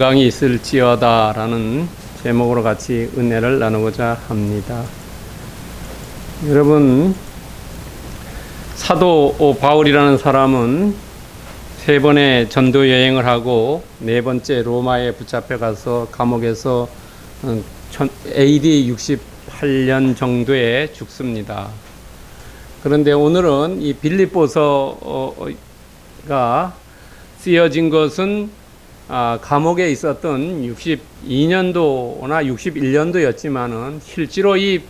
건강이 있을지어다 라는 제목으로 같이 은혜를 나누고자 합니다. 여러분, 사도 바울이라는 사람은 3번의 전도 여행을 하고 4번째 로마에 붙잡혀 가서 감옥에서 AD 68년 정도에 죽습니다. 그런데 오늘은 이 빌립보서가 쓰여진 것은 감옥에 있었던 62년도나 61년도였지만은 실제로 이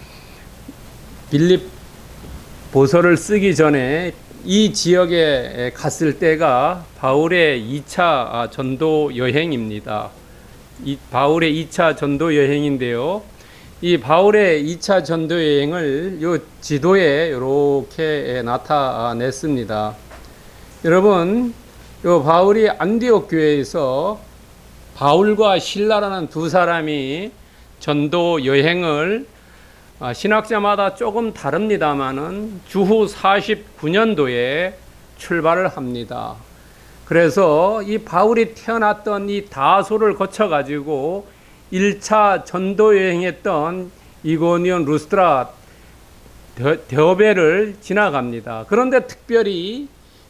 빌립보서를 쓰기 전에 이 지역에 갔을 때가 바울의 2차 전도 여행입니다. 바울의 2차 전도 여행인데요. 이 바울의 2차 전도 여행을 요 지도에 이렇게 나타냈습니다. 여러분, 요 바울이 안디옥 교회에서 바울과 실라라는 두 사람이 전도 여행을 신학자마다 조금 다릅니다만은 주후 49년도에 출발을 합니다. 그래서 이 바울이 태어났던 이 다소를 거쳐 가지고 1차 전도 여행했던 이고니온 루스트라 더베를 지나갑니다. 그런데 특별히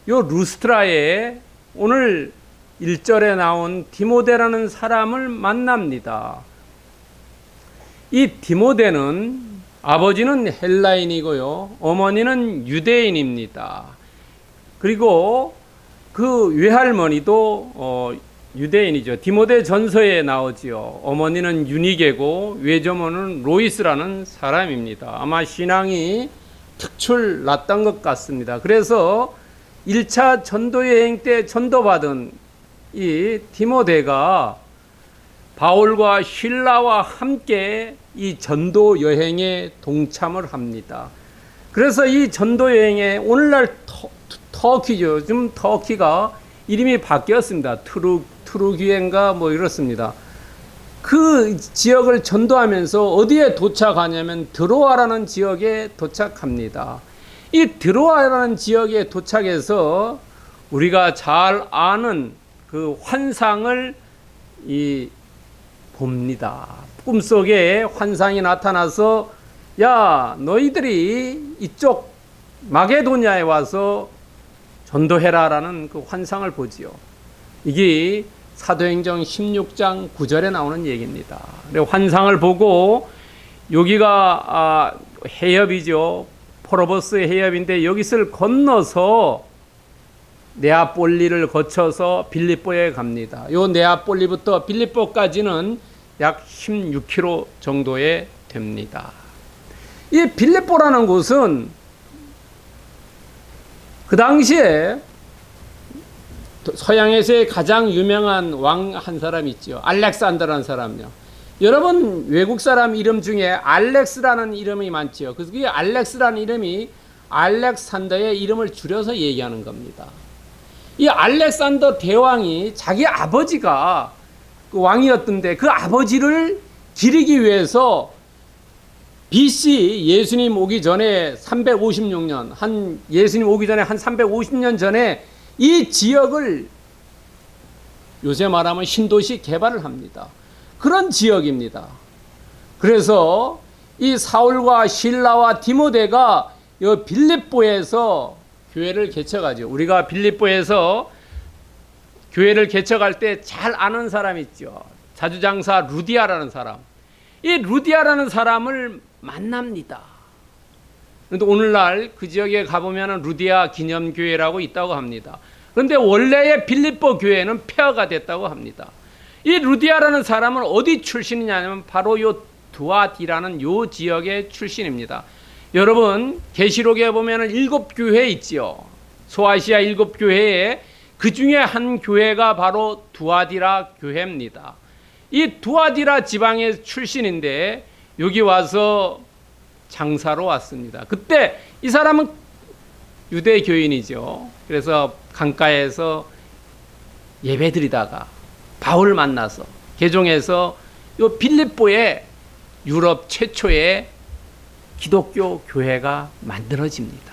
요 루스트라에 오늘 1절에 나온 디모데라는 사람을 만납니다. 이 디모데는 아버지는 헬라인이고요, 어머니는 유대인입니다. 그리고 그 외할머니도 유대인이죠. 디모데 전서에 나오지요. 어머니는 유니게고 외조모는 로이스라는 사람입니다. 아마 신앙이 특출났던 것 같습니다. 그래서 1차 전도 여행 때 전도받은 이 디모데가 바울과 실라와 함께 이 전도 여행에 동참을 합니다. 그래서 이 전도 여행에 오늘날 터키죠. 지금 터키가 이름이 바뀌었습니다. 투르기엔가 뭐 이렇습니다. 그 지역을 전도하면서 어디에 도착하냐면 드로아라는 지역에 도착합니다. 이 드로아라는 지역에 도착해서 우리가 잘 아는 그 환상을 봅니다. 꿈속에 환상이 나타나서 야, 너희들이 이쪽 마게도냐에 와서 전도해라라는 그 환상을 보지요. 이게 사도행전 16장 9절에 나오는 얘기입니다. 환상을 보고 여기가 해협이죠. 포로보스 해협인데 여기를 건너서 네아폴리를 거쳐서 빌립보에 갑니다. 요 네아폴리부터 빌립보까지는 약 16km 정도에 됩니다. 이 빌립보라는 곳은 그 당시에 서양에서의 가장 유명한 왕 한 사람 있죠. 알렉산더라는 사람이요. 여러분, 외국 사람 이름 중에 알렉스라는 이름이 많지요. 그래서 이 알렉스라는 이름이 알렉산더의 이름을 줄여서 얘기하는 겁니다. 이 알렉산더 대왕이 자기 아버지가 그 왕이었던데 그 아버지를 기리기 위해서 BC 예수님 오기 전에 356년, 예수님 오기 전에 한 350년 전에 이 지역을 요새 말하면 신도시 개발을 합니다. 그런 지역입니다. 그래서 이 사울과 실라와 디모데가 이 빌립보에서 교회를 개척하죠. 우리가 빌립보에서 교회를 개척할 때 잘 아는 사람 있죠. 자주장사 루디아라는 사람. 이 루디아라는 사람을 만납니다. 그런데 오늘날 그 지역에 가보면 루디아 기념교회라고 있다고 합니다. 그런데 원래의 빌립보 교회는 폐허가 됐다고 합니다. 이 루디아라는 사람은 어디 출신이냐면 바로 요 두아디라는 요 지역의 출신입니다. 여러분, 계시록에 보면 7교회 있지요. 소아시아 7교회에 그 중에 한 교회가 바로 두아디라 교회입니다. 이 두아디라 지방의 출신인데 여기 와서 장사로 왔습니다. 그때 이 사람은 유대교인이죠. 그래서 강가에서 예배드리다가 바울 만나서 개종해서 요 빌립보에 유럽 최초의 기독교 교회가 만들어집니다.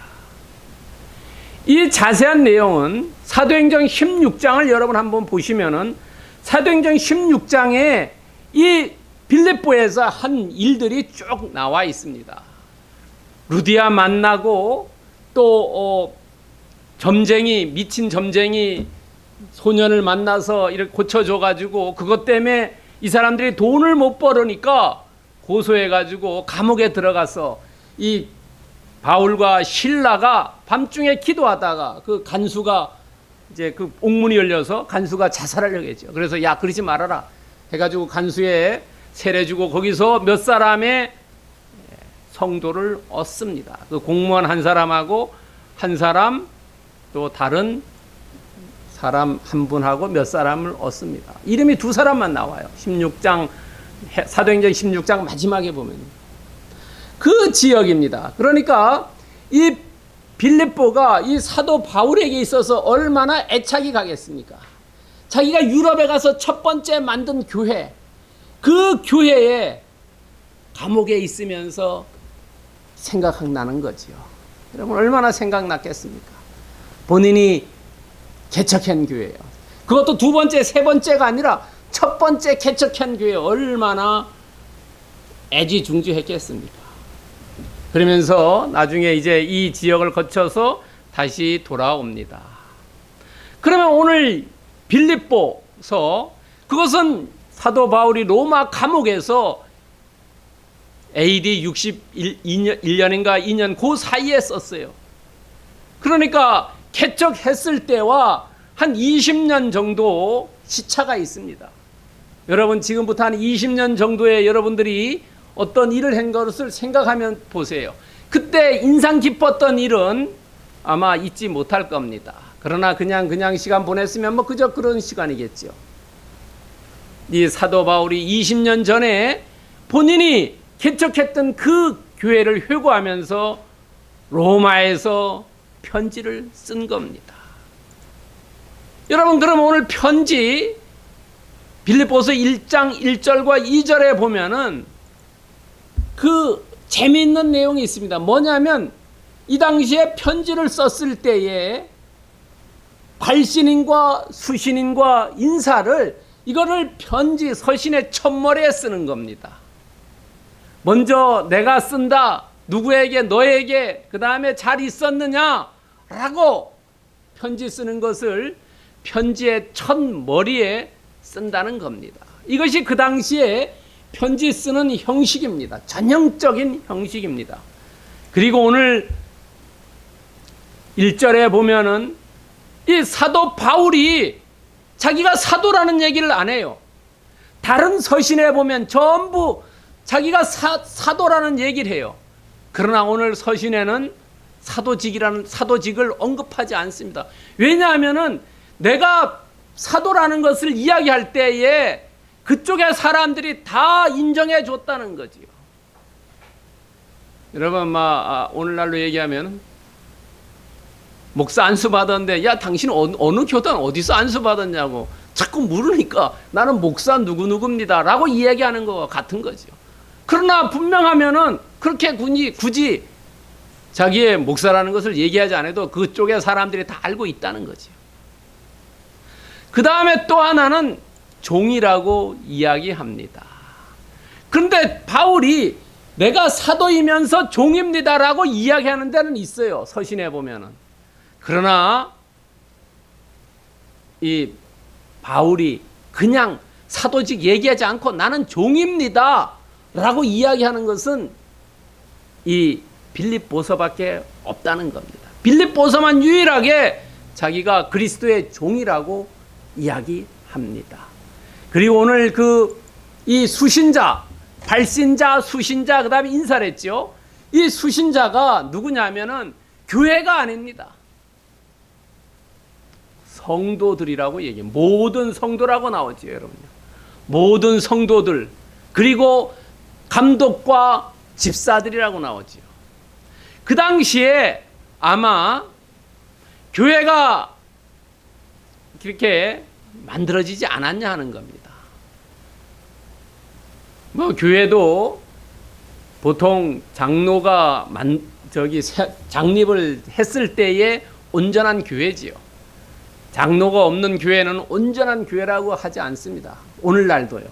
이 자세한 내용은 사도행전 16장을 여러분 한번 보시면은 사도행전 16장에 이 빌립보에서 한 일들이 쭉 나와 있습니다. 루디아 만나고 또 점쟁이, 미친 점쟁이 소년을 만나서 이렇게 고쳐줘가지고 그것 때문에 이 사람들이 돈을 못 벌으니까 고소해가지고 감옥에 들어가서 이 바울과 실라가 밤중에 기도하다가 그 간수가 이제 그 옥문이 열려서 간수가 자살하려고 했죠. 그래서 야, 그러지 말아라 해가지고 간수에 세례주고 거기서 몇 사람의 성도를 얻습니다. 그 공무원 한 사람하고 한 사람 또 다른 사람 한 분하고 몇 사람을 얻습니다. 이름이 두 사람만 나와요. 16장 사도행전 16장 마지막에 보면 그 지역입니다. 그러니까 이 빌립보가 이 사도 바울에게 있어서 얼마나 애착이 가겠습니까? 자기가 유럽에 가서 첫 번째 만든 교회, 그 교회에 감옥에 있으면서 생각나는 거지요. 여러분 얼마나 생각났겠습니까? 본인이 개척한 교회예요. 그것도 두 번째, 세 번째가 아니라 첫 번째 개척한 교회 얼마나 애지중지했겠습니까? 그러면서 나중에 이제 이 지역을 거쳐서 다시 돌아옵니다. 그러면 오늘 빌립보서 그것은 사도 바울이 로마 감옥에서 AD 61년인가 2년 그 사이에 썼어요. 그러니까 개척했을 때와 한 20년 정도 시차가 있습니다. 여러분 지금부터 한 20년 정도의 여러분들이 어떤 일을 한 것을 생각하면 보세요. 그때 인상 깊었던 일은 아마 잊지 못할 겁니다. 그러나 그냥 시간 보냈으면 뭐 그저 그런 시간이겠죠. 이 사도 바울이 20년 전에 본인이 개척했던 그 교회를 회고하면서 로마에서 편지를 쓴 겁니다. 여러분 그럼 오늘 편지 빌립보서 1장 1절과 2절에 보면은 그 재미있는 내용이 있습니다. 뭐냐면 이 당시에 편지를 썼을 때에 발신인과 수신인과 인사를 이거를 편지 서신의 첫머리에 쓰는 겁니다. 먼저 내가 쓴다. 누구에게 너에게 그 다음에 잘 있었느냐 라고 편지 쓰는 것을 편지의 첫머리에 쓴다는 겁니다. 이것이 그 당시에 편지 쓰는 형식입니다. 전형적인 형식입니다. 그리고 오늘 1절에 보면은 이 사도 바울이 자기가 사도라는 얘기를 안 해요. 다른 서신에 보면 전부 자기가 사도라는 얘기를 해요. 그러나 오늘 서신에는 사도직을 언급하지 않습니다. 왜냐하면은 내가 사도라는 것을 이야기할 때에 그쪽의 사람들이 다 인정해 줬다는 거지요. 여러분 오늘날로 얘기하면 목사 안수 받았는데 야 당신 어느 교단 어디서 안수 받았냐고 자꾸 물으니까 나는 목사 누구입니다 라고 이야기하는 것과 같은 거죠. 그러나 분명하면은 그렇게 굳이 자기의 목사라는 것을 얘기하지 않아도 그쪽의 사람들이 다 알고 있다는 거죠. 그 다음에 또 하나는 종이라고 이야기합니다. 그런데 바울이 내가 사도이면서 종입니다라고 이야기하는 데는 있어요. 서신에 보면은. 그러나 이 바울이 그냥 사도직 얘기하지 않고 나는 종입니다 라고 이야기하는 것은 이 빌립보서밖에 없다는 겁니다. 빌립보서만 유일하게 자기가 그리스도의 종이라고 이야기합니다. 그리고 오늘 이 수신자, 발신자, 수신자, 그 다음에 인사를 했죠. 이 수신자가 누구냐면은 교회가 아닙니다. 성도들이라고 얘기해요. 모든 성도라고 나오죠, 여러분요. 모든 성도들, 그리고 감독과 집사들이라고 나오죠. 그 당시에 아마 교회가 그렇게 만들어지지 않았냐 하는 겁니다. 교회도 보통 장로가 장립을 했을 때의 온전한 교회지요. 장로가 없는 교회는 온전한 교회라고 하지 않습니다. 오늘날도요.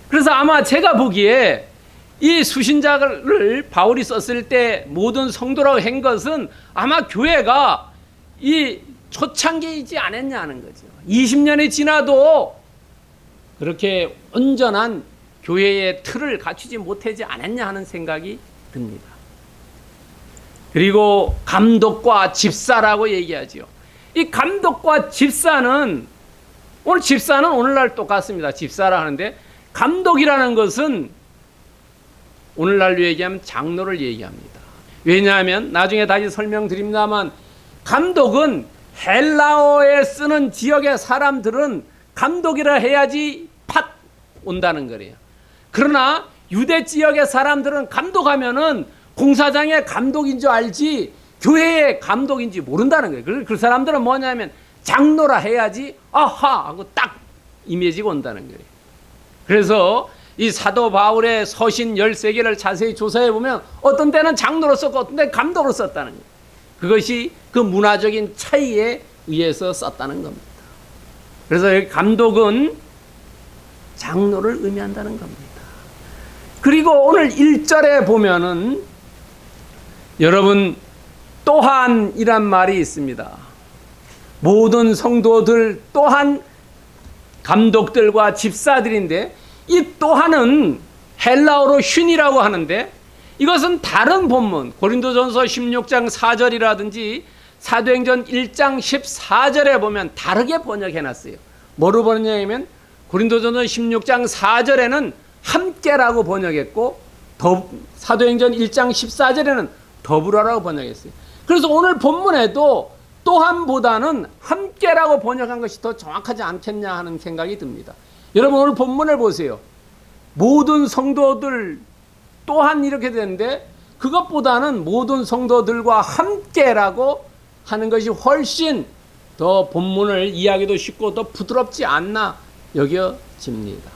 그래서 아마 제가 보기에 이 수신자를 바울이 썼을 때 모든 성도라고 한 것은 아마 교회가 이 초창기이지 않았냐는 거죠. 20년이 지나도 그렇게 온전한 교회의 틀을 갖추지 못하지 않았냐 하는 생각이 듭니다. 그리고 감독과 집사라고 얘기하죠. 이 감독과 집사는 오늘 집사는 오늘날 똑같습니다. 집사라 하는데 감독이라는 것은 오늘날로 얘기하면 장로를 얘기합니다. 왜냐하면 나중에 다시 설명드립니다만 감독은 헬라어에 쓰는 지역의 사람들은 감독이라 해야지 팥 온다는 거래요. 그러나 유대 지역의 사람들은 감독하면은 공사장의 감독인 줄 알지 교회의 감독인지 모른다는 거예요. 그 사람들은 뭐냐면 장로라 해야지 아하 하고 딱 이미지가 온다는 거예요. 그래서 이 사도 바울의 서신 13개를 자세히 조사해 보면 어떤 때는 장로로 썼고 어떤 때는 감독으로 썼다는 거예요. 그것이 그 문화적인 차이에 의해서 썼다는 겁니다. 그래서 여기 감독은 장로를 의미한다는 겁니다. 그리고 오늘 1절에 보면은 여러분 또한이란 말이 있습니다. 모든 성도들 또한 감독들과 집사들인데 이 또한은 헬라어로 슌이라고 하는데 이것은 다른 본문 고린도전서 16장 4절이라든지 사도행전 1장 14절에 보면 다르게 번역해놨어요. 뭐로 번역하냐면 고린도전서 16장 4절에는 함께라고 번역했고 사도행전 1장 14절에는 더불어라고 번역했어요. 그래서 오늘 본문에도 또한보다는 함께라고 번역한 것이 더 정확하지 않겠냐 하는 생각이 듭니다. 여러분 오늘 본문을 보세요. 모든 성도들 또한 이렇게 되는데 그것보다는 모든 성도들과 함께라고 하는 것이 훨씬 더 본문을 이해하기도 쉽고 더 부드럽지 않나 여겨집니다.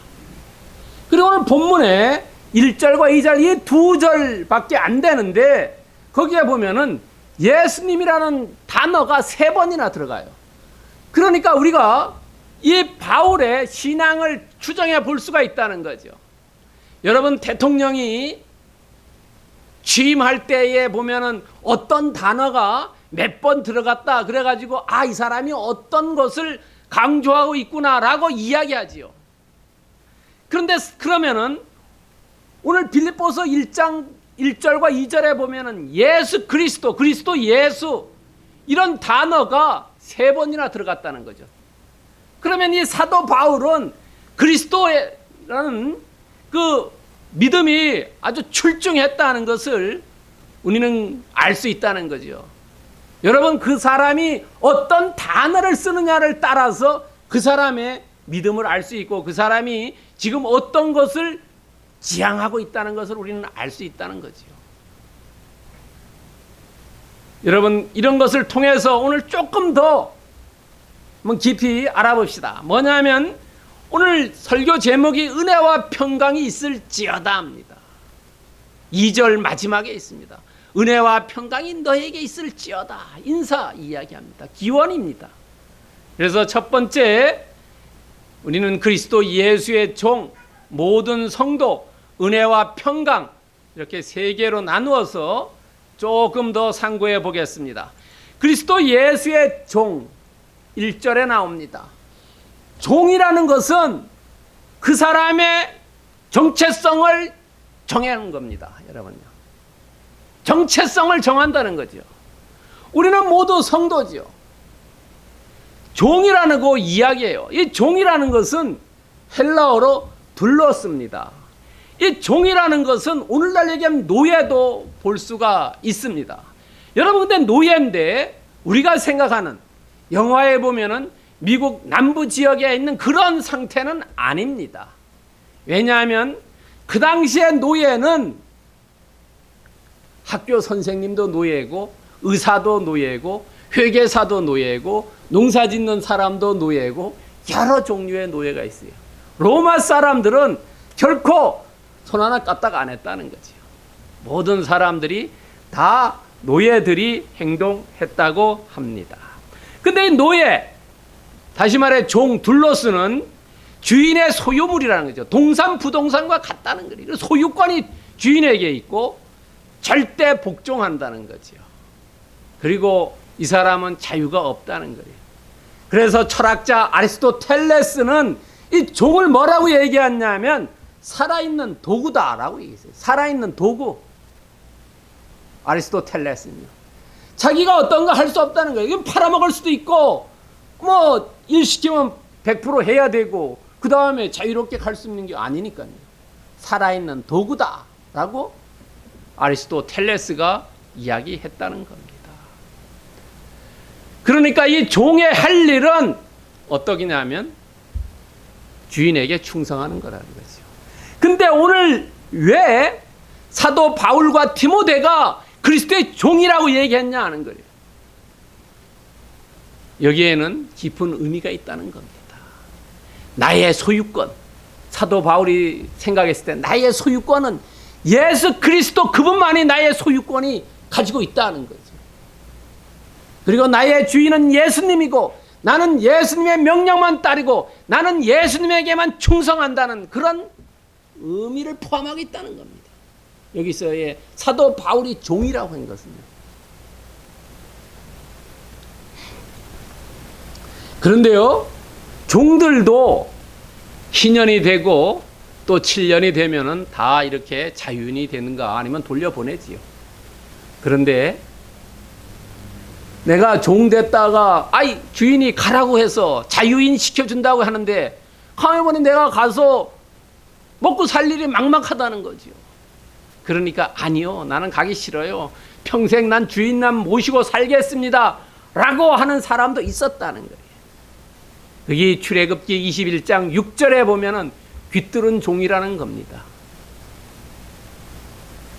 그리고 오늘 본문에 1절과 2절 이 두 절밖에 안 되는데 거기에 보면은 예수님이라는 단어가 3번이나 들어가요. 그러니까 우리가 이 바울의 신앙을 추정해 볼 수가 있다는 거죠. 여러분 대통령이 취임할 때에 보면은 어떤 단어가 몇 번 들어갔다 그래가지고 이 사람이 어떤 것을 강조하고 있구나라고 이야기하지요. 그런데 그러면은 오늘 빌립보서 1장 1절과 2절에 보면은 예수 그리스도 예수 이런 단어가 3번이나 들어갔다는 거죠. 그러면 이 사도 바울은 그리스도라는 그 믿음이 아주 출중했다는 것을 우리는 알 수 있다는 거죠. 여러분 그 사람이 어떤 단어를 쓰느냐를 따라서 그 사람의 믿음을 알 수 있고 그 사람이 지금 어떤 것을 지향하고 있다는 것을 우리는 알 수 있다는 거죠. 여러분 이런 것을 통해서 오늘 조금 더 깊이 알아봅시다. 뭐냐면 오늘 설교 제목이 은혜와 평강이 있을지어다 합니다. 2절 마지막에 있습니다. 은혜와 평강이 너에게 있을지어다. 인사 이야기합니다. 기원입니다. 그래서 첫 번째 우리는 그리스도 예수의 종 모든 성도 은혜와 평강 이렇게 3개로 나누어서 조금 더 상고해 보겠습니다. 그리스도 예수의 종 1절에 나옵니다. 종이라는 것은 그 사람의 정체성을 정하는 겁니다. 여러분요. 정체성을 정한다는 거죠. 우리는 모두 성도죠. 종이라는 거 이야기해요. 이 종이라는 것은 헬라어로 둘러씁니다. 이 종이라는 것은 오늘날 얘기하면 노예도 볼 수가 있습니다. 여러분 근데 노예인데 우리가 생각하는 영화에 보면은 미국 남부 지역에 있는 그런 상태는 아닙니다. 왜냐하면 그 당시에 노예는 학교 선생님도 노예고 의사도 노예고 회계사도 노예고 농사 짓는 사람도 노예고 여러 종류의 노예가 있어요. 로마 사람들은 결코 손 하나 까딱 안 했다는 거죠. 모든 사람들이 다 노예들이 행동했다고 합니다. 근데 이 노예, 다시 말해 종, 둘로스는 주인의 소유물이라는 거죠. 동산, 부동산과 같다는 거예요. 소유권이 주인에게 있고 절대 복종한다는 거죠. 그리고 이 사람은 자유가 없다는 거예요. 그래서 철학자 아리스토텔레스는 이 종을 뭐라고 얘기했냐면 살아있는 도구다라고 얘기했어요. 살아있는 도구. 아리스토텔레스는요. 자기가 어떤 거 할 수 없다는 거예요. 이건 팔아먹을 수도 있고 뭐 일 시키면 100% 해야 되고 그 다음에 자유롭게 갈 수 있는 게 아니니까요. 살아있는 도구다라고 아리스토텔레스가 이야기했다는 겁니다. 그러니까 이 종의 할 일은 어떠냐면 주인에게 충성하는 거라는 거죠. 근데 오늘 왜 사도 바울과 디모데가 그리스도의 종이라고 얘기했냐 하는 거예요. 여기에는 깊은 의미가 있다는 겁니다. 나의 소유권, 사도 바울이 생각했을 때 나의 소유권은 예수 그리스도 그분만이 나의 소유권이 가지고 있다는 거죠. 그리고 나의 주인은 예수님이고 나는 예수님의 명령만 따르고 나는 예수님에게만 충성한다는 그런 의미를 포함하고 있다는 겁니다. 여기서의 사도 바울이 종이라고 한 것은요. 그런데요, 종들도 희년이 되고 또 7년이 되면은 다 이렇게 자유인이 되는가 아니면 돌려보내지요. 그런데 내가 종 됐다가 주인이 가라고 해서 자유인 시켜준다고 하는데 가만히 내가 가서 먹고 살 일이 막막하다는 거지요. 그러니까 아니요, 나는 가기 싫어요. 평생 난 주인남 모시고 살겠습니다 라고 하는 사람도 있었다는 거예요. 그게 출애굽기 21장 6절에 보면은 귀뚫은 종이라는 겁니다.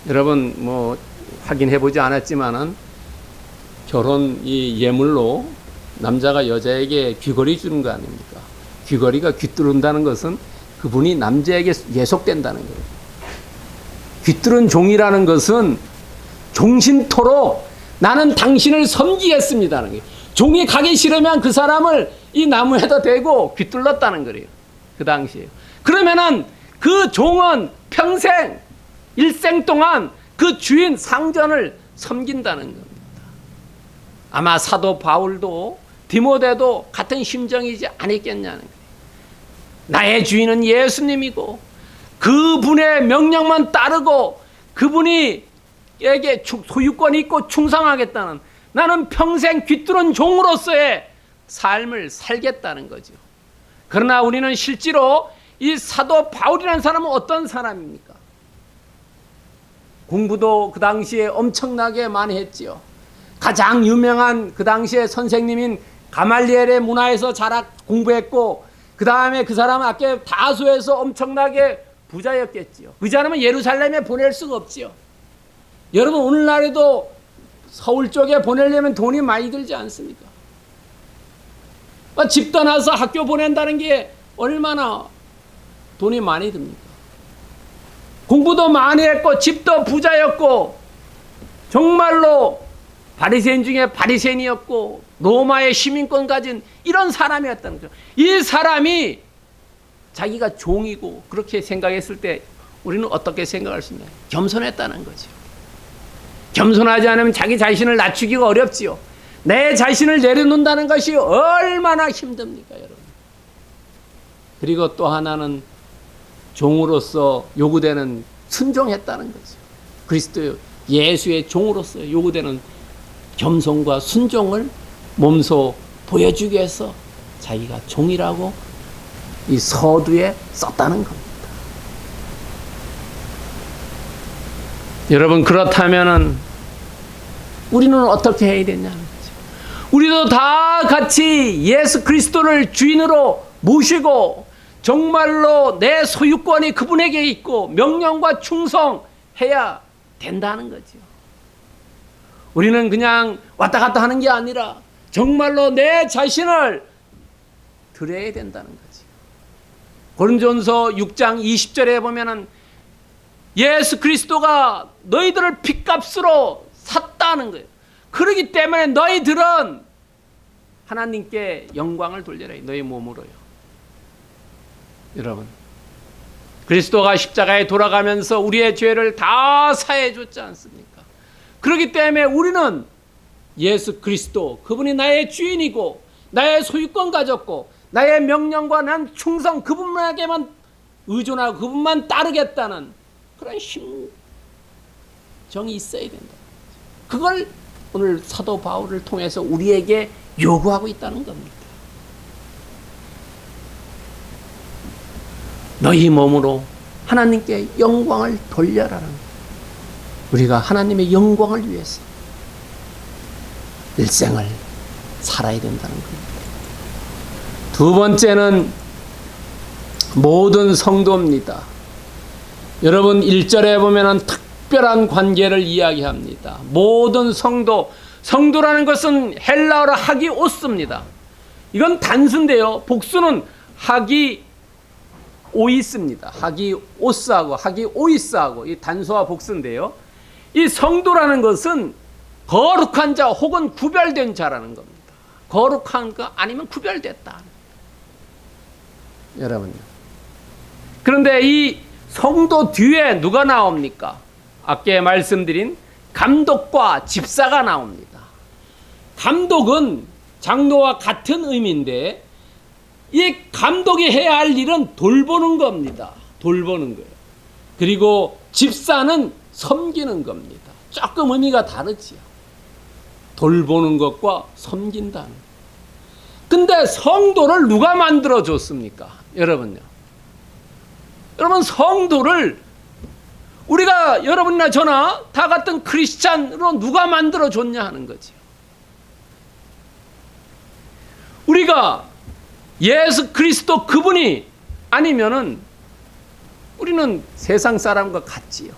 여러분 뭐 확인해 보지 않았지만은 결혼 이 예물로 남자가 여자에게 귀걸이 주는 거 아닙니까? 귀걸이가 귀뚫은다는 것은 그분이 남자에게 예속된다는 거예요. 귀뚫은 종이라는 것은 종신토록 나는 당신을 섬기겠습니다는 거예요. 종이 가기 싫으면 그 사람을 이 나무에다 대고 귀뚫렀다는 거예요. 그 당시에. 그러면은 그 종은 평생 일생 동안 그 주인 상전을 섬긴다는 겁니다. 아마 사도 바울도 디모데도 같은 심정이지 않았겠냐는 거예요. 나의 주인은 예수님이고 그분의 명령만 따르고 그분이 에게 소유권이 있고 충성하겠다는 나는 평생 귀뚫은 종으로서의 삶을 살겠다는 거죠. 그러나 우리는 실제로 이 사도 바울이라는 사람은 어떤 사람입니까? 공부도 그 당시에 엄청나게 많이 했지요. 가장 유명한 그 당시에 선생님인 가말리엘의 문화에서 공부했고 그 다음에 그 사람은 아까 다소에서 엄청나게 부자였겠지요. 그지 않으면 예루살렘에 보낼 수가 없지요. 여러분 오늘날에도 서울 쪽에 보내려면 돈이 많이 들지 않습니까? 집 떠나서 학교 보낸다는 게 얼마나 돈이 많이 듭니까? 공부도 많이 했고 집도 부자였고 정말로 바리새인 중에 바리새인이었고 로마의 시민권 가진 이런 사람이었다는 거죠. 이 사람이 자기가 종이고 그렇게 생각했을 때 우리는 어떻게 생각할 수 있나요? 겸손했다는 거죠. 겸손하지 않으면 자기 자신을 낮추기가 어렵지요. 내 자신을 내려놓는다는 것이 얼마나 힘듭니까, 여러분. 그리고 또 하나는 종으로서 요구되는 순종했다는 거죠. 그리스도 예수의 종으로서 요구되는 겸손과 순종을 몸소 보여주기 위해서 자기가 종이라고 이 서두에 썼다는 겁니다. 여러분 그렇다면은 우리는 어떻게 해야 되냐는 거죠. 우리도 다 같이 예수 그리스도를 주인으로 모시고 정말로 내 소유권이 그분에게 있고 명령과 충성해야 된다는 거죠. 우리는 그냥 왔다 갔다 하는 게 아니라 정말로 내 자신을 드려야 된다는 거죠. 고린도전서 6장 20절에 보면은 예수 그리스도가 너희들을 핏값으로 샀다는 거예요. 그렇기 때문에 너희들은 하나님께 영광을 돌려라. 너희 몸으로요. 여러분, 그리스도가 십자가에 돌아가면서 우리의 죄를 다 사해 줬지 않습니까? 그렇기 때문에 우리는 예수 그리스도, 그분이 나의 주인이고 나의 소유권 가졌고 나의 명령과 난 충성, 그분에게만 의존하고 그분만 따르겠다는 그런 심정이 있어야 된다. 그걸 오늘 사도 바울을 통해서 우리에게 요구하고 있다는 겁니다. 너희 몸으로 하나님께 영광을 돌려라는 거예요. 우리가 하나님의 영광을 위해서 일생을 살아야 된다는 겁니다. 두 번째는 모든 성도입니다. 여러분 1절에 보면 특별한 관계를 이야기합니다. 모든 성도, 성도라는 것은 헬라어로 하기오스입니다. 이건 단수인데요. 복수는 하기오이스입니다. 하기오스하고 하기오이스하고 이 단수와 복수인데요. 이 성도라는 것은 거룩한 자 혹은 구별된 자라는 겁니다. 거룩한 거 아니면 구별됐다. 여러분요. 그런데 이 성도 뒤에 누가 나옵니까? 아까 말씀드린 감독과 집사가 나옵니다. 감독은 장로와 같은 의미인데 이 감독이 해야 할 일은 돌보는 겁니다. 돌보는 거예요. 그리고 집사는 섬기는 겁니다. 조금 의미가 다르지요. 돌보는 것과 섬긴다는. 근데 성도를 누가 만들어 줬습니까? 여러분요. 여러분 성도를 우리가 여러분이나 저나 다 같은 크리스찬으로 누가 만들어 줬냐 하는 거지요. 우리가 예수 그리스도 그분이 아니면은 우리는 세상 사람과 같지요.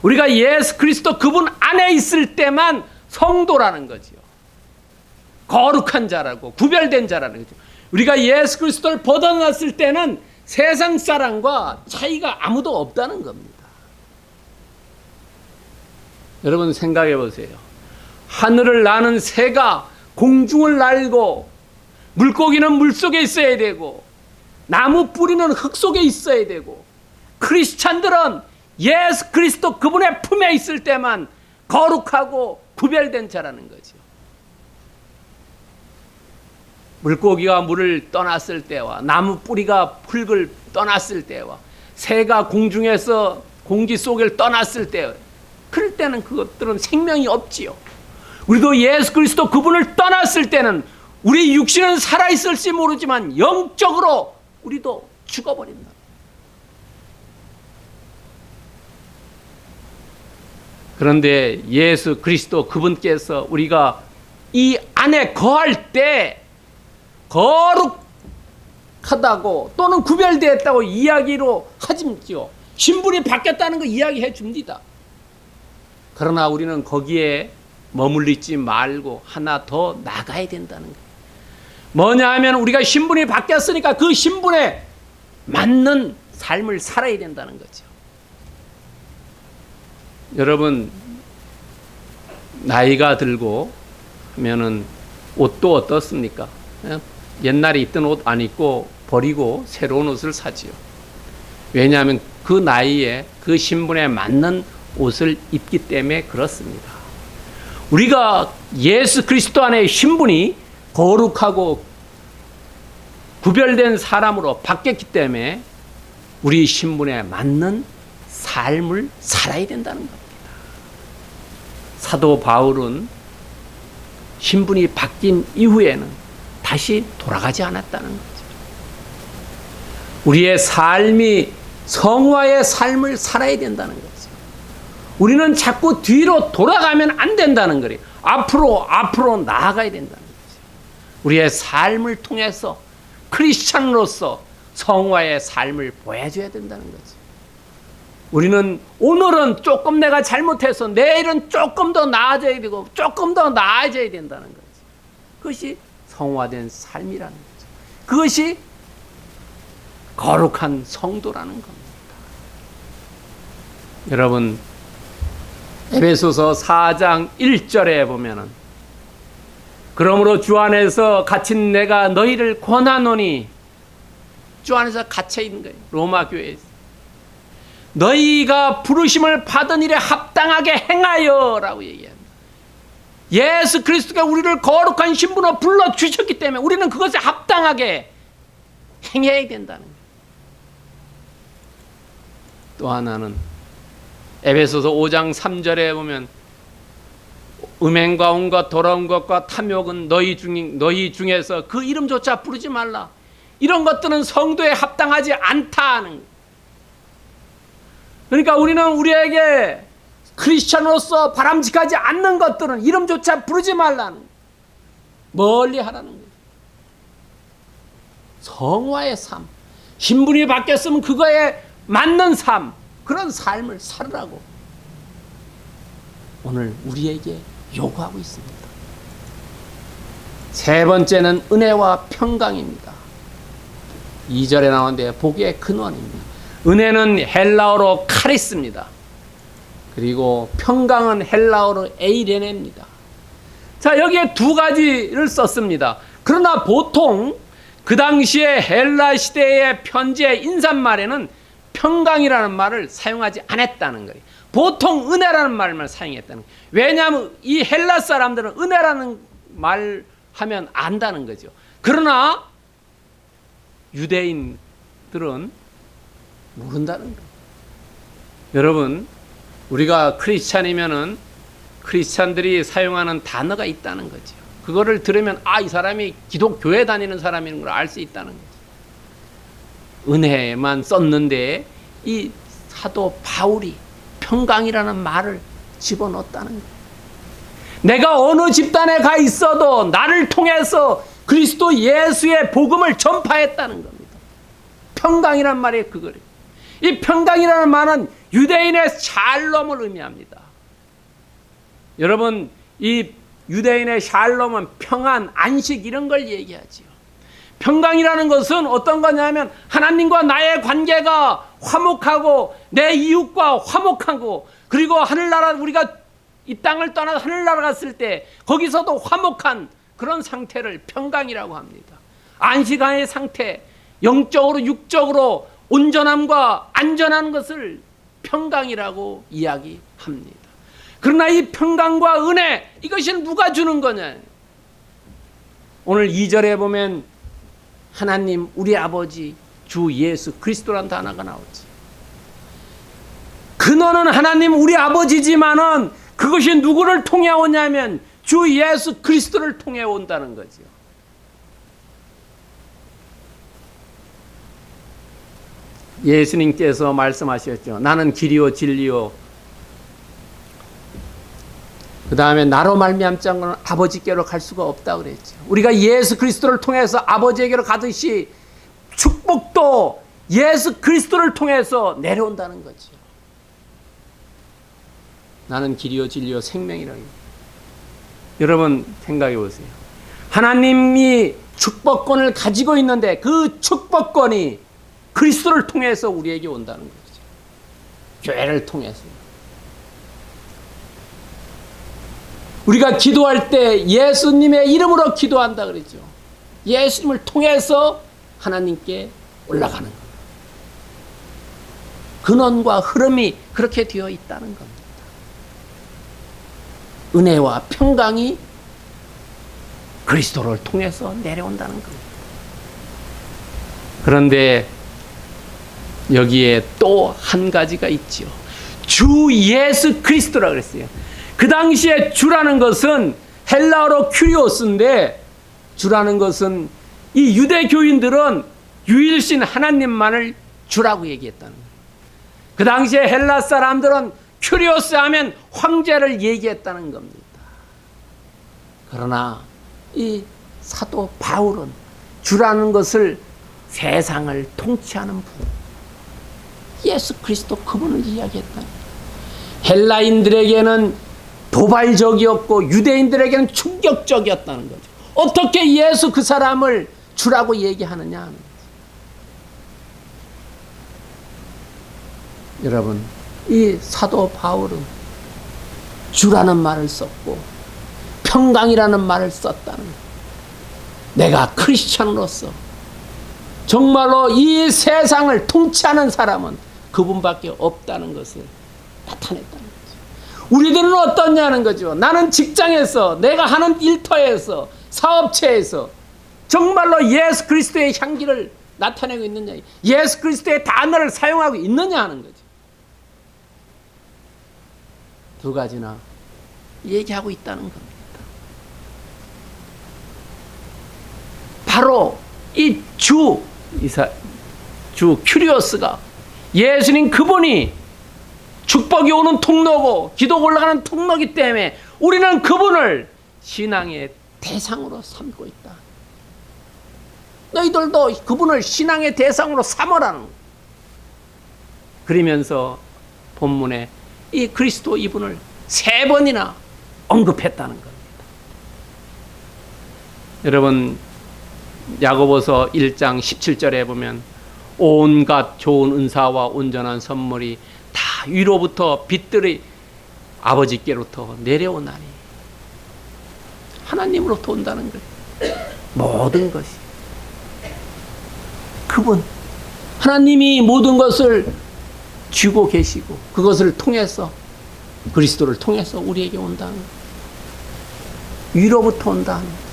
우리가 예수 그리스도 그분 안에 있을 때만 성도라는 거지요. 거룩한 자라고 구별된 자라는 거죠. 우리가 예수 그리스도를 벗어났을 때는 세상 사람과 차이가 아무도 없다는 겁니다. 여러분 생각해 보세요. 하늘을 나는 새가 공중을 날고 물고기는 물속에 있어야 되고 나무 뿌리는 흙 속에 있어야 되고 크리스찬들은 예수 그리스도 그분의 품에 있을 때만 거룩하고 구별된 자라는 거죠. 물고기가 물을 떠났을 때와 나무 뿌리가 흙을 떠났을 때와 새가 공중에서 공기 속을 떠났을 때 그럴 때는 그것들은 생명이 없지요. 우리도 예수 그리스도 그분을 떠났을 때는 우리 육신은 살아있을지 모르지만 영적으로 우리도 죽어버린다. 그런데 예수 그리스도 그분께서 우리가 이 안에 거할 때 거룩하다고 또는 구별되었다고 이야기로 하지요. 신분이 바뀌었다는 거 이야기해 줍니다. 그러나 우리는 거기에 머물리지 말고 하나 더 나가야 된다는 거예요. 뭐냐 하면 우리가 신분이 바뀌었으니까 그 신분에 맞는 삶을 살아야 된다는 거죠. 여러분 나이가 들고 하면은 옷도 어떻습니까? 옛날에 입던 옷 안 입고 버리고 새로운 옷을 사지요. 왜냐하면 그 나이에 그 신분에 맞는 옷을 입기 때문에 그렇습니다. 우리가 예수 그리스도 안에 신분이 거룩하고 구별된 사람으로 바뀌었기 때문에 우리 신분에 맞는 삶을 살아야 된다는 겁니다. 사도 바울은 신분이 바뀐 이후에는 다시 돌아가지 않았다는 거죠. 우리의 삶이 성화의 삶을 살아야 된다는 거죠. 우리는 자꾸 뒤로 돌아가면 안 된다는 거예요. 앞으로 나아가야 된다는 거죠. 우리의 삶을 통해서 크리스찬으로서 성화의 삶을 보여줘야 된다는 거죠. 우리는 오늘은 조금 내가 잘못해서 내일은 조금 더 나아져야 되고 조금 더 나아져야 된다는 거죠. 그것이 성화된 삶이라는 거죠. 그것이 거룩한 성도라는 겁니다. 여러분 에베소서 4장 1절에 보면은 그러므로 주 안에서 갇힌 내가 너희를 권하노니, 주 안에서 갇혀 있는 거예요. 로마 교회에서. 너희가 부르심을 받은 일에 합당하게 행하여 라고 얘기합니다. 예수 그리스도가 우리를 거룩한 신분으로 불러주셨기 때문에 우리는 그것에 합당하게 행해야 된다는 거예요. 또 하나는 에베소서 5장 3절에 보면 음행과 온갖 더러운 것과 탐욕은 너희 중에서 그 이름조차 부르지 말라. 이런 것들은 성도에 합당하지 않다는 거예요. 그러니까 우리는 우리에게 크리스천으로서 바람직하지 않는 것들은 이름조차 부르지 말라는 거예요. 멀리 하라는 거예요. 성화의 삶, 신분이 바뀌었으면 그거에 맞는 삶, 그런 삶을 살으라고 오늘 우리에게 요구하고 있습니다. 세 번째는 은혜와 평강입니다. 2절에 나오는데 복의 근원입니다. 은혜는 헬라어로 카리스입니다. 그리고 평강은 헬라어로 에이레네입니다. 자, 여기에 두 가지를 썼습니다. 그러나 보통 그 당시에 헬라 시대의 편지의 인사말에는 평강이라는 말을 사용하지 않았다는 거예요. 보통 은혜라는 말만 사용했다는 거예요. 왜냐하면 이 헬라 사람들은 은혜라는 말 하면 안다는 거죠. 그러나 유대인들은 모른다는 거예요. 여러분, 우리가 크리스찬이면은 크리스찬들이 사용하는 단어가 있다는 거죠. 그거를 들으면 이 사람이 기독교회 다니는 사람인 걸 알 수 있다는 거죠. 은혜만 썼는데 이 사도 바울이 평강이라는 말을 집어넣었다는 거예요. 내가 어느 집단에 가 있어도 나를 통해서 그리스도 예수의 복음을 전파했다는 겁니다. 평강이란 말이 그거예요. 이 평강이라는 말은 유대인의 샬롬을 의미합니다. 여러분, 이 유대인의 샬롬은 평안, 안식 이런 걸 얘기하지요. 평강이라는 것은 어떤 거냐면 하나님과 나의 관계가 화목하고 내 이웃과 화목하고, 그리고 하늘나라, 우리가 이 땅을 떠나서 하늘나라 갔을 때 거기서도 화목한 그런 상태를 평강이라고 합니다. 안식의 상태, 영적으로 육적으로 온전함과 안전한 것을 평강이라고 이야기합니다. 그러나 이 평강과 은혜, 이것이 누가 주는 거냐? 오늘 2절에 보면 하나님 우리 아버지 주 예수 그리스도라는 단어가 나오지. 근원은 하나님 우리 아버지지만은 그것이 누구를 통해 오냐면 주 예수 그리스도를 통해 온다는 거죠. 예수님께서 말씀하셨죠. 나는 길이요 진리요, 그 다음에 나로 말미암지 않고는 아버지께로 갈 수가 없다 그랬죠. 우리가 예수 그리스도를 통해서 아버지에게로 가듯이 축복도 예수 그리스도를 통해서 내려온다는 거죠. 나는 길이요 진리요 생명이라고. 여러분 생각해 보세요. 하나님이 축복권을 가지고 있는데 그 축복권이 그리스도를 통해서 우리에게 온다는 거죠. 교회를 통해서. 우리가 기도할 때 예수님의 이름으로 기도한다 그랬죠. 예수님을 통해서 하나님께 올라가는 겁니다. 근원과 흐름이 그렇게 되어 있다는 겁니다. 은혜와 평강이 그리스도를 통해서 내려온다는 겁니다. 그런데 여기에 또 한 가지가 있죠. 주 예수 그리스도라고 그랬어요. 그 당시에 주라는 것은 헬라어로 큐리오스인데, 주라는 것은 이 유대교인들은 유일신 하나님만을 주라고 얘기했다는 거예요. 그 당시에 헬라 사람들은 큐리오스 하면 황제를 얘기했다는 겁니다. 그러나 이 사도 바울은 주라는 것을 세상을 통치하는 분, 예수 그리스도 그분을 이야기했다는 거예요. 헬라인들에게는 도발적이었고 유대인들에게는 충격적이었다는 거죠. 어떻게 예수 그 사람을 주라고 얘기하느냐 하는 거죠. 여러분, 이 사도 바울은 주라는 말을 썼고 평강이라는 말을 썼다는 거예요. 내가 크리스천으로서 정말로 이 세상을 통치하는 사람은 그분밖에 없다는 것을 나타냈다는 거죠. 우리들은 어떠냐는 거죠. 나는 직장에서, 내가 하는 일터에서, 사업체에서 정말로 예수 그리스도의 향기를 나타내고 있느냐, 예수 그리스도의 단어를 사용하고 있느냐 하는 거죠. 두 가지나 얘기하고 있다는 겁니다. 바로 이 주 큐리오스가 예수님 그분이 축복이 오는 통로고 기도가 올라가는 통로이기 때문에 우리는 그분을 신앙의 대상으로 삼고 있다. 너희들도 그분을 신앙의 대상으로 삼으라는 거예요. 그러면서 본문에 이 그리스도 이분을 3번이나 언급했다는 겁니다. 여러분, 야고보서 1장 17절에 보면 온갖 좋은 은사와 온전한 선물이 다 위로부터 빛들의 아버지께로부터 내려오나니, 하나님으로부터 온다는 거예요. 모든 것이 그분 하나님이 모든 것을 쥐고 계시고 그것을 통해서, 그리스도를 통해서 우리에게 온다는 거예요. 위로부터 온다는 거예요.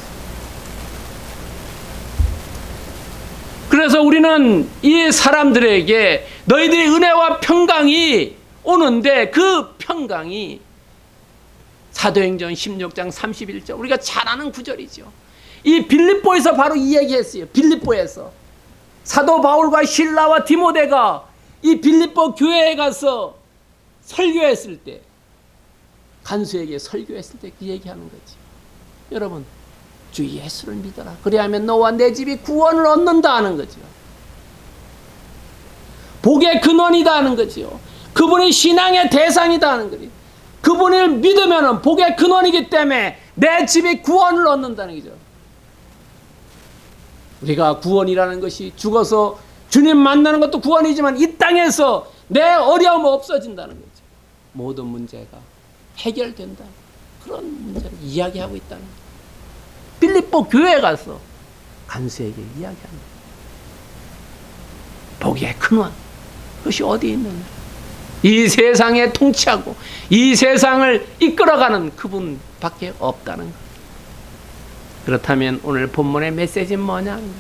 그래서 우리는 이 사람들에게 너희들의 은혜와 평강이 오는데, 그 평강이 사도행전 16장 31절, 우리가 잘 아는 구절이죠. 이 빌립보에서 바로 이 얘기했어요. 빌립보에서 사도 바울과 실라와 디모데가 이 빌립보 교회에 가서 설교했을 때, 간수에게 설교했을 때 그 얘기하는 거지. 여러분, 주 예수를 믿어라. 그래야면 너와 내 집이 구원을 얻는다 하는 거죠. 복의 근원이다 하는 거죠. 그분이 신앙의 대상이다 하는 거죠. 그분을 믿으면 복의 근원이기 때문에 내 집이 구원을 얻는다는 거죠. 우리가 구원이라는 것이 죽어서 주님 만나는 것도 구원이지만 이 땅에서 내 어려움은 없어진다는 거죠. 모든 문제가 해결된다, 그런 문제를 이야기하고 있다는 거죠. 빌립보 교회에 가서 간수에게 이야기합니다. 복의 근원, 그것이 어디에 있느냐? 이 세상에 통치하고 이 세상을 이끌어가는 그분밖에 없다는 것. 그렇다면 오늘 본문의 메시지는 뭐냐 하는 거죠.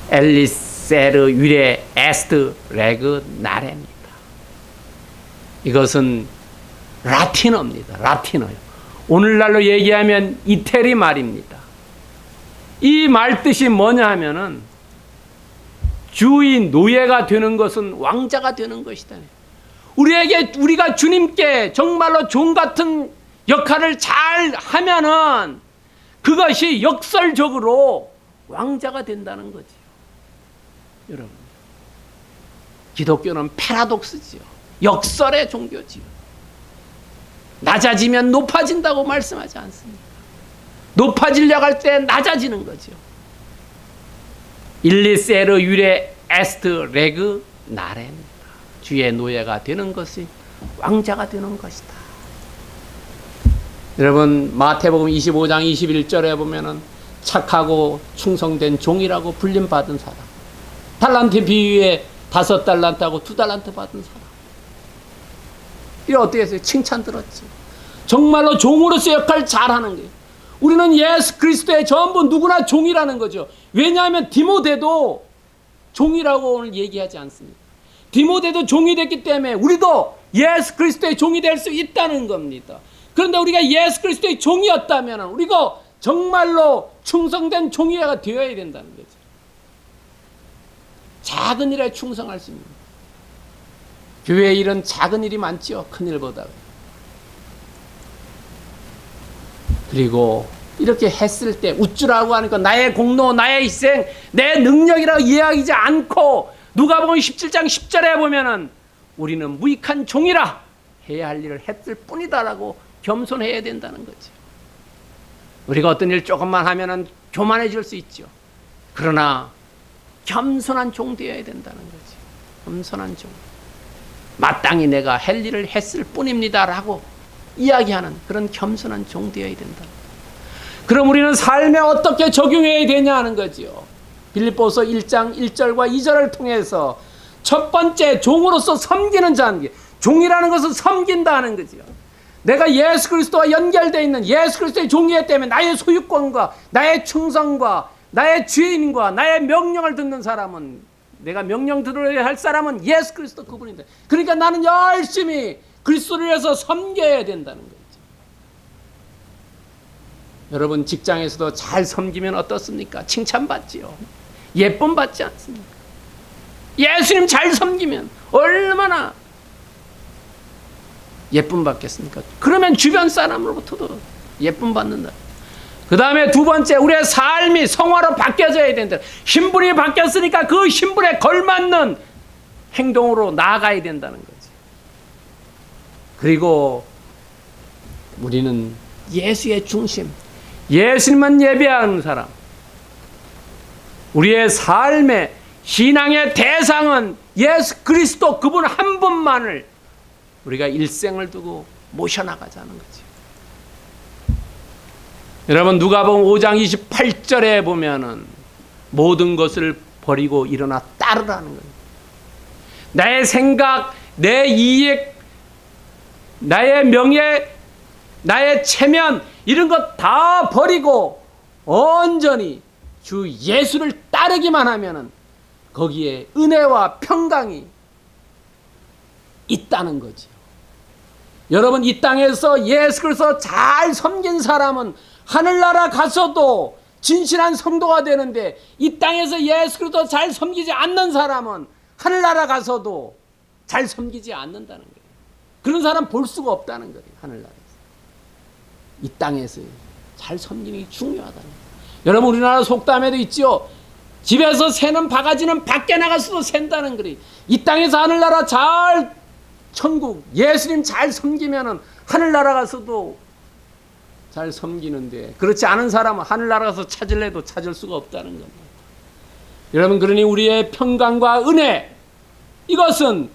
엘리세르 유레 에스트 레그 나레입니다. 이것은 라틴어입니다. 라틴어요. 오늘날로 얘기하면 이태리 말입니다. 이 말 뜻이 뭐냐 하면은 주인, 노예가 되는 것은 왕자가 되는 것이다. 우리가 주님께 정말로 종 같은 역할을 잘 하면은 그것이 역설적으로 왕자가 된다는 거지요. 여러분, 기독교는 패러독스지요. 역설의 종교지요. 낮아지면 높아진다고 말씀하지 않습니까? 높아지려고 할 때 낮아지는 거죠. 일리세르 유레 에스트 레그 나레입니다. 주의 노예가 되는 것이 왕자가 되는 것이다. 여러분, 마태복음 25장 21절에 보면은 착하고 충성된 종이라고 불림받은 사람, 달란트 비유에 5달란트하고 2달란트 받은 사람, 이 어떻게 했어요? 칭찬 들었죠. 정말로 종으로서 역할을 잘하는 거예요. 우리는 예수 그리스도의 전부 누구나 종이라는 거죠. 왜냐하면 디모데도 종이라고 오늘 얘기하지 않습니까? 디모데도 종이 됐기 때문에 우리도 예수 그리스도의 종이 될 수 있다는 겁니다. 그런데 우리가 예수 그리스도의 종이었다면 우리가 정말로 충성된 종이가 되어야 된다는 거죠. 작은 일에 충성할 수 있는, 교회 일은 작은 일이 많죠. 큰 일보다. 그리고 이렇게 했을 때 우쭐하고 하니까 나의 공로, 나의 희생, 내 능력이라고 이야기하지 않고 누가복음 17장 10절에 보면은 우리는 무익한 종이라 해야 할 일을 했을 뿐이다라고 겸손해야 된다는 거죠. 우리가 어떤 일 조금만 하면은 교만해질 수 있죠. 그러나 겸손한 종 되어야 된다는 거죠. 겸손한 종. 마땅히 내가 할 일을 했을 뿐입니다라고 이야기하는 그런 겸손한 종 되어야 된다. 그럼 우리는 삶에 어떻게 적용해야 되냐 하는 거지요. 빌립보서 1장 1절과 2절을 통해서 첫 번째 종으로서 섬기는 자는 게, 종이라는 것은 섬긴다는 거지요. 내가 예수 그리스도와 연결되어 있는 예수 그리스도의 종이기 때문에 나의 소유권과 나의 충성과 나의 주인과 나의 명령을 듣는 사람은, 내가 명령 들어야 할 사람은 예수 그리스도 그분인데, 그러니까 나는 열심히 그리스도를 위해서 섬겨야 된다는 거죠. 여러분 직장에서도 잘 섬기면 어떻습니까? 칭찬받지요. 예쁨 받지 않습니까? 예수님 잘 섬기면 얼마나 예쁨 받겠습니까? 그러면 주변 사람으로부터도 예쁨 받는다. 그 다음에 두 번째, 우리의 삶이 성화로 바뀌어져야 된다. 신분이 바뀌었으니까 그 신분에 걸맞는 행동으로 나아가야 된다는 거지. 그리고 우리는 예수의 중심, 예수님만 예배하는 사람, 우리의 삶의 신앙의 대상은 예수 그리스도 그분 한 분만을 우리가 일생을 두고 모셔나가자는 거지. 여러분 누가복음 5장 28절에 보면은 모든 것을 버리고 일어나 따르라는 거예요. 나의 생각, 내 이익, 나의 명예, 나의 체면 이런 것 다 버리고 온전히 주 예수를 따르기만 하면은 거기에 은혜와 평강이 있다는 거죠. 여러분 이 땅에서 예수 그리스도 잘 섬긴 사람은 하늘나라 가서도 진실한 성도가 되는데, 이 땅에서 예수 그리스도 잘 섬기지 않는 사람은 하늘나라 가서도 잘 섬기지 않는다는 거예요. 그런 사람 볼 수가 없다는 거예요. 하늘나라에서. 이 땅에서 잘 섬기는 게 중요하다는 거예요. 여러분 우리나라 속담에도 있죠. 집에서 새는 바가지는 밖에 나가서도 샌다는 거예요. 이 땅에서 하늘나라 잘, 천국 예수님 잘 섬기면은 하늘나라 가서도 잘 섬기는데, 그렇지 않은 사람은 하늘나라 가서 찾을래도 찾을 수가 없다는 겁니다. 여러분 그러니 우리의 평강과 은혜, 이것은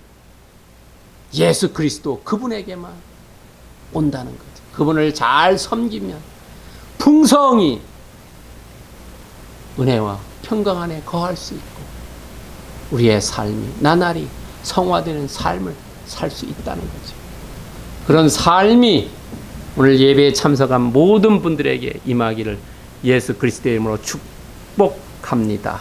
예수 그리스도 그분에게만 온다는 거죠. 그분을 잘 섬기면 풍성히 은혜와 평강 안에 거할 수 있고 우리의 삶이 나날이 성화되는 삶을 살 수 있다는 거죠. 그런 삶이 오늘 예배에 참석한 모든 분들에게 임하기를 예수 그리스도의 이름으로 축복합니다.